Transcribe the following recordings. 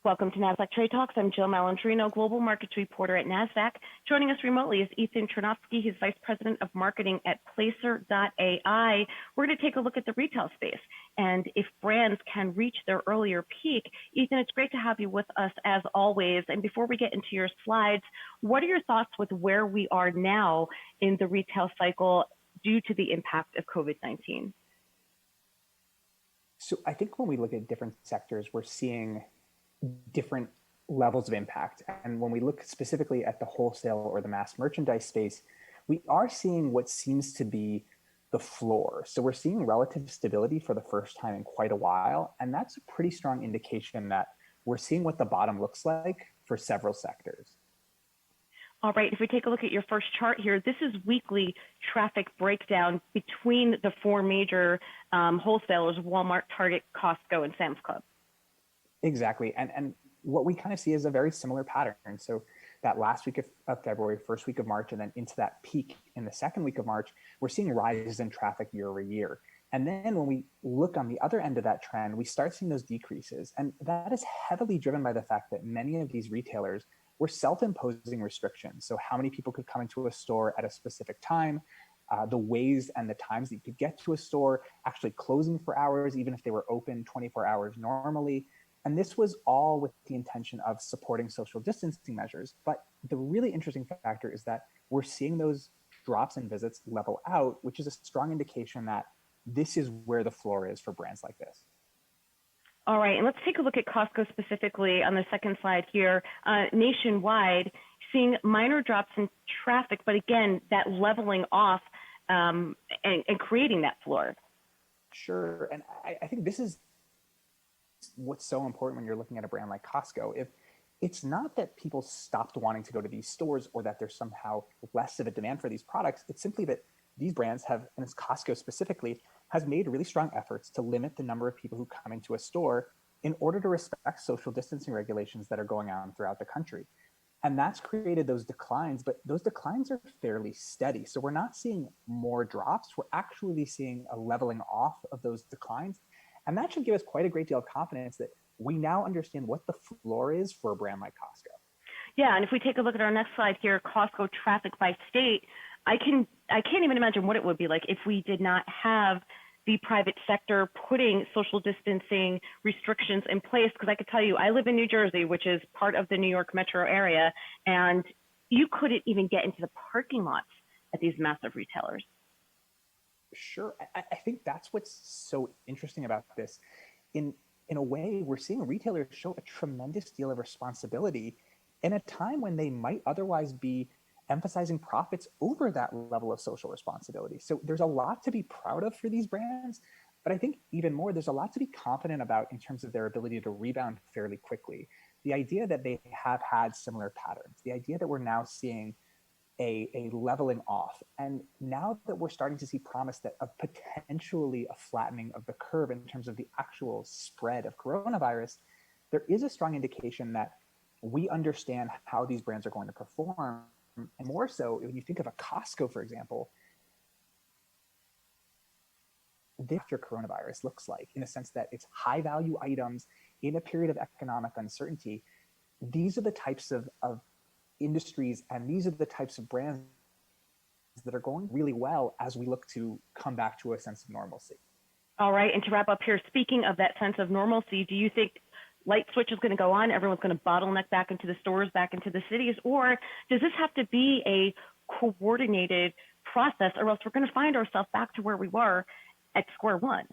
Welcome to Nasdaq Trade Talks. I'm Jill Malandrino, Global Markets Reporter at Nasdaq. Joining us remotely is Ethen Chernofsky. He's Vice President of Marketing at Placer.ai. We're going to take a look at the retail space and if brands can reach their earlier peak. Ethen, it's great to have you with us as always. And before we get into your slides, what are your thoughts with where we are now in the retail cycle due to the impact of COVID-19? So I think when we look at different sectors, we're seeing different levels of impact. And when we look specifically at the wholesale or the mass merchandise space, we are seeing what seems to be the floor. So we're seeing relative stability for the first time in quite a while. And that's a pretty strong indication that we're seeing what the bottom looks like for several sectors. All right, if we take a look at your first chart here, this is weekly traffic breakdown between the four major wholesalers, Walmart, Target, Costco, and Sam's Club. Exactly. And what we kind of see is a very similar pattern. So that last week of February, first week of March, and then into that peak in the second week of March, we're seeing rises in traffic year over year. And then when we look on the other end of that trend, we start seeing those decreases. And that is heavily driven by the fact that many of these retailers were self-imposing restrictions. So how many people could come into a store at a specific time, the ways and the times that you could get to a store, actually closing for hours, even if they were open 24 hours normally. And this was all with the intention of supporting social distancing measures. But the really interesting factor is that we're seeing those drops in visits level out, which is a strong indication that this is where the floor is for brands like this. All right, and let's take a look at Costco specifically on the second slide here. Nationwide, seeing minor drops in traffic, but again, that leveling off and creating that floor. Sure, and I think this is what's so important when you're looking at a brand like Costco. If it's not that people stopped wanting to go to these stores or that there's somehow less of a demand for these products, it's simply that these brands have, and it's Costco specifically, has made really strong efforts to limit the number of people who come into a store in order to respect social distancing regulations that are going on throughout the country. And that's created those declines, but those declines are fairly steady. So we're not seeing more drops, we're actually seeing a leveling off of those declines. And that should give us quite a great deal of confidence that we now understand what the floor is for a brand like Costco. Yeah, and if we take a look at our next slide here, Costco traffic by state, I can't even imagine what it would be like if we did not have the private sector putting social distancing restrictions in place. Because I could tell you, I live in New Jersey, which is part of the New York metro area, and you couldn't even get into the parking lots at these massive retailers. Sure. I think that's what's so interesting about this. In a way, we're seeing retailers show a tremendous deal of responsibility in a time when they might otherwise be emphasizing profits over that level of social responsibility. So there's a lot to be proud of for these brands, but I think even more, there's a lot to be confident about in terms of their ability to rebound fairly quickly. The idea that they have had similar patterns, the idea that we're now seeing a leveling off. And now that we're starting to see promise that of potentially a flattening of the curve in terms of the actual spread of coronavirus, there is a strong indication that we understand how these brands are going to perform. And more so, when you think of a Costco, for example, after coronavirus looks like, in the sense that it's high value items in a period of economic uncertainty. These are the types of industries, and these are the types of brands that are going really well as we look to come back to a sense of normalcy. All right, and to wrap up here, speaking of that sense of normalcy, do you think light switch is going to go on, everyone's going to bottleneck back into the stores, back into the cities, or does this have to be a coordinated process, or else we're going to find ourselves back to where we were at square one?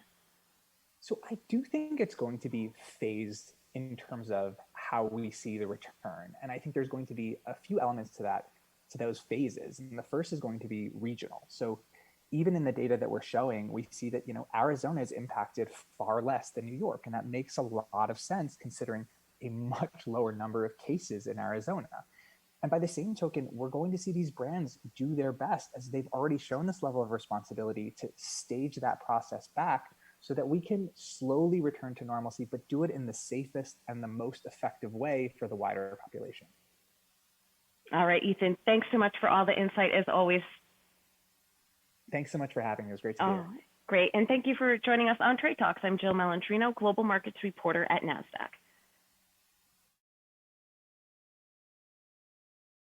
So I do think it's going to be phased in terms of how we see the return. And I think there's going to be a few elements to that, to those phases. And the first is going to be regional. So even in the data that we're showing, we see that, Arizona is impacted far less than New York. And that makes a lot of sense considering a much lower number of cases in Arizona. And by the same token, we're going to see these brands do their best, as they've already shown this level of responsibility, to stage that process back so that we can slowly return to normalcy, but do it in the safest and the most effective way for the wider population. All right, Ethen, thanks so much for all the insight as always. Thanks so much for having me. It was great to be here. Great. And thank you for joining us on Trade Talks. I'm Jill Malandrino, Global Markets Reporter at Nasdaq.